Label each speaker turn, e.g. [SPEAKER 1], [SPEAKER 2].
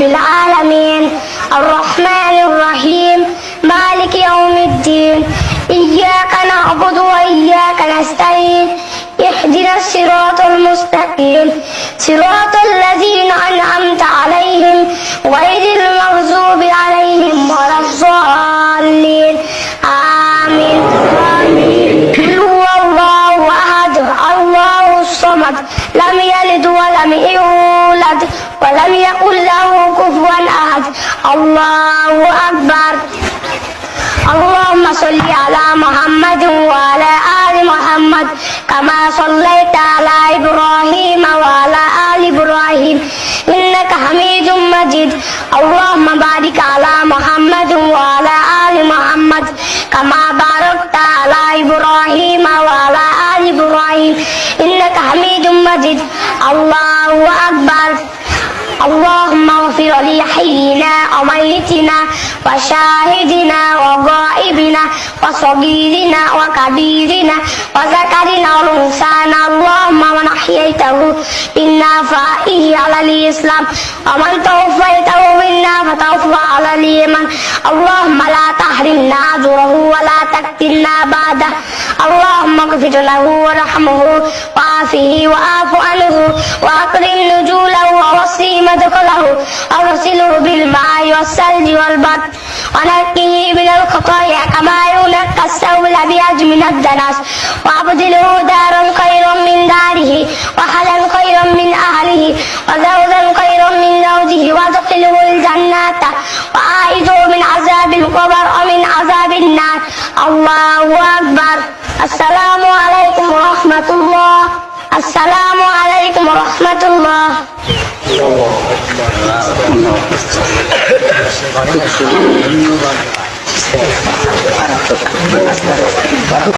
[SPEAKER 1] العالمين الرحمن الرحيم مالك يوم الدين إياك نعبد وإياك نستعين اهدنا الصراط المستقيم صراط الذين أنعمت عليهم غير المغضوب عليهم ولا الضالين آمين قل هو الله أحد الله الصمد لم يلد ولم يولد ولم يكن له كفوا أحد الله أكبر اللهم صل على محمد وعلى آل محمد كما صليت على إبراهيم وعلى آل إبراهيم إنك حميد مجيد اللهم بارك على محمد وعلى آل محمد كما باركت على إبراهيم وعلى آل إبراهيم إنك حميد مجيد الله أكبر اللهم اغفر لحينا وميتنا وشاهدنا وغائبنا وصغيرنا وكبيرنا وذكرنا وانثانا اللهم من احييته منا فاحيه على الاسلام ومن توفيته منا فتوفى على الايمان اللهم لا تحرمنا اجره ولا تفتنا بعده اللهم اغفر له وارحمه وعافه واعف عنه واكرم نزوله ووسع مدخله أغسله بالماء والثلج والبرد ونقه من الخطايا كما ينقى الثوب الأبيض من الدنس وأبدله دارا خيرا من داره وأهلا خيرا من أهله وزوجا خيرا من زوجه وادخله الجنة وأعيذه من عذاب القبر ومن عذاب النار الله أكبر السلام عليكم ورحمة الله السلام عليكم ورحمة الله ধন্যবাদ।